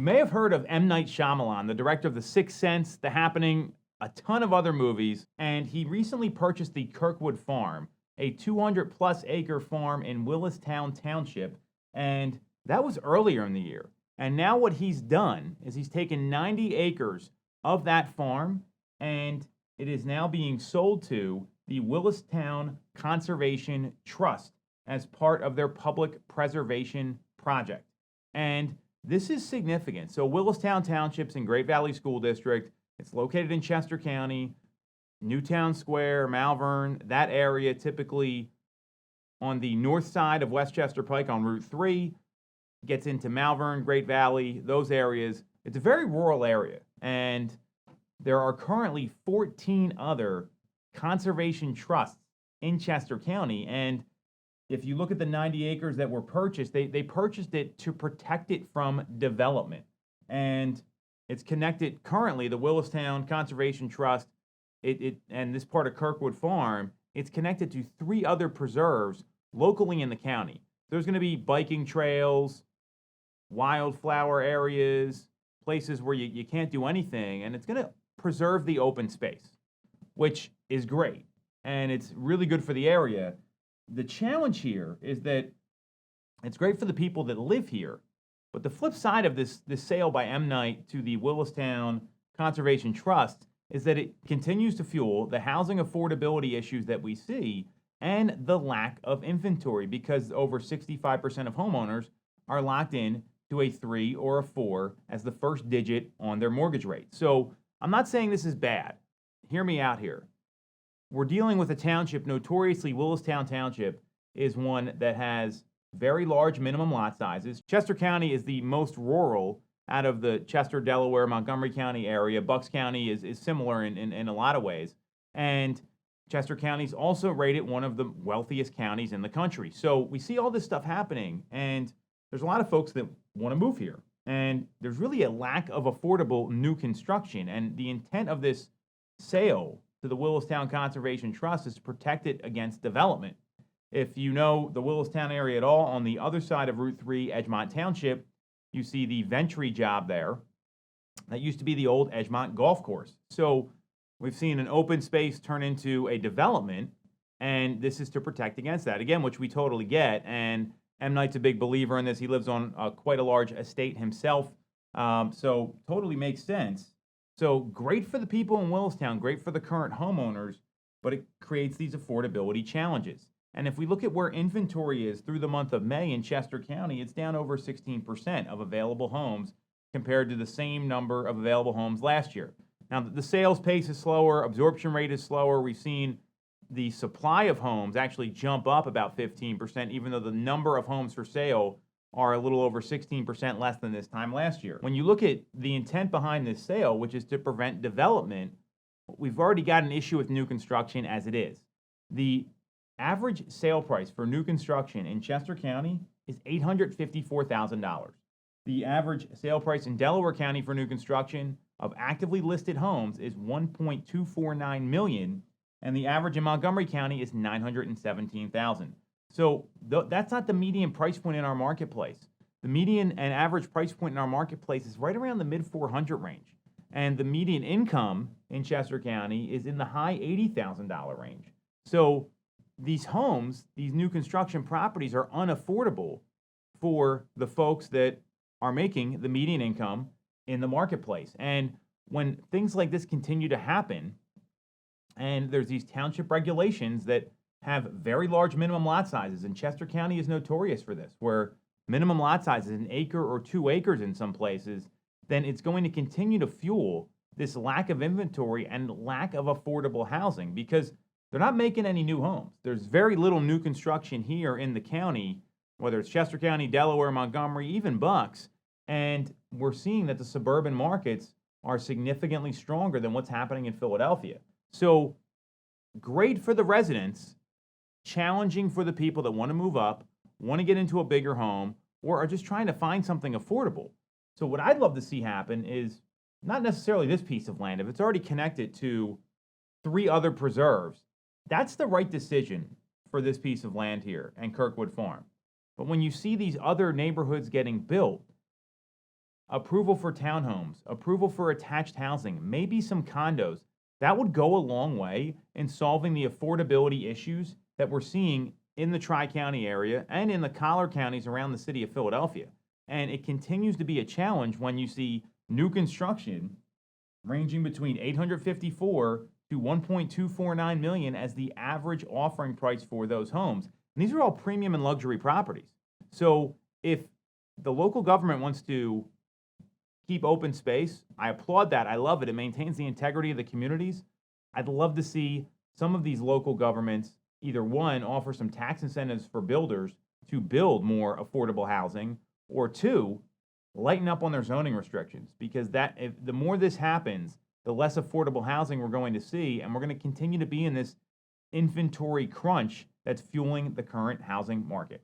You may have heard of M. Night Shyamalan, the director of The Sixth Sense, The Happening, a ton of other movies, and he recently purchased the Kirkwood Farm, a 200-plus acre farm in Willistown Township, and that was earlier in the year. And now what he's done is he's taken 90 acres of that farm, and it is now being sold to the Willistown Conservation Trust as part of their public preservation project. And this is significant. So Willistown Township's in Great Valley School District. It's located in Chester County, Newtown Square, Malvern, that area, typically on the north side of Westchester Pike on Route 3, gets into Malvern, Great Valley, those areas. It's a very rural area, and there are currently 14 other conservation trusts in Chester County, and if you look at the 90 acres that were purchased, they purchased it to protect it from development. And it's connected currently, the Willistown Conservation Trust, and this part of Kirkwood Farm, it's connected to 3 other preserves locally in the county. There's going to be biking trails, wildflower areas, places where you can't do anything, and it's going to preserve the open space, which is great. And it's really good for the area. The challenge here is that it's great for the people that live here, but the flip side of this sale by M. Night to the Willistown Conservation Trust is that it continues to fuel the housing affordability issues that we see and the lack of inventory, because over 65% of homeowners are locked in to a 3 or a 4 as the first digit on their mortgage rate. So I'm not saying this is bad. Hear me out here. We're dealing with a township, notoriously Willistown Township is one that has very large minimum lot sizes. Chester County is the most rural out of the Chester, Delaware, Montgomery County area. Bucks County is similar in a lot of ways. And Chester County is also rated one of the wealthiest counties in the country. So we see all this stuff happening, and there's a lot of folks that want to move here. And there's really a lack of affordable new construction. And the intent of this sale to the Willistown Conservation Trust is to protect it against development. If you know the Willistown area at all, on the other side of Route 3, Edgemont Township, you see the Ventry job there. That used to be the old Edgemont Golf Course. So we've seen an open space turn into a development, and this is to protect against that, again, which we totally get. And M. Night's a big believer in this. He lives on quite a large estate himself, so totally makes sense. So great for the people in Willistown, great for the current homeowners, but it creates these affordability challenges. And if we look at where inventory is through the month of May in Chester County, it's down over 16% of available homes compared to the same number of available homes last year. Now, the sales pace is slower, absorption rate is slower. We've seen the supply of homes actually jump up about 15%, even though the number of homes for sale are a little over 16% less than this time last year. When you look at the intent behind this sale, which is to prevent development, we've already got an issue with new construction as it is. The average sale price for new construction in Chester County is $854,000. The average sale price in Delaware County for new construction of actively listed homes is $1.249 million, and the average in Montgomery County is $917,000. So that's not the median price point in our marketplace. The median and average price point in our marketplace is right around the mid-400 range. And the median income in Chester County is in the high $80,000 range. So these homes, these new construction properties, are unaffordable for the folks that are making the median income in the marketplace. And when things like this continue to happen, and there's these township regulations that have very large minimum lot sizes, and Chester County is notorious for this, where minimum lot size is 1 acre or 2 acres in some places, then it's going to continue to fuel this lack of inventory and lack of affordable housing, because they're not making any new homes. There's very little new construction here in the county, whether it's Chester County, Delaware, Montgomery, even Bucks, and we're seeing that the suburban markets are significantly stronger than what's happening in Philadelphia. So great for the residents, challenging for the people that want to move up, want to get into a bigger home, or are just trying to find something affordable. So what I'd love to see happen is not necessarily this piece of land. If it's already connected to 3 other preserves, that's the right decision for this piece of land here and Kirkwood Farm. But when you see these other neighborhoods getting built, approval for townhomes, approval for attached housing, maybe some condos. That would go a long way in solving the affordability issues that we're seeing in the Tri-County area and in the collar counties around the city of Philadelphia. And it continues to be a challenge when you see new construction ranging between 854 to 1.249 million as the average offering price for those homes. And these are all premium and luxury properties. So if the local government wants to keep open space, I applaud that. I love it. It maintains the integrity of the communities. I'd love to see some of these local governments either one, offer some tax incentives for builders to build more affordable housing, or two, lighten up on their zoning restrictions, because the more this happens, the less affordable housing we're going to see, and we're going to continue to be in this inventory crunch that's fueling the current housing market.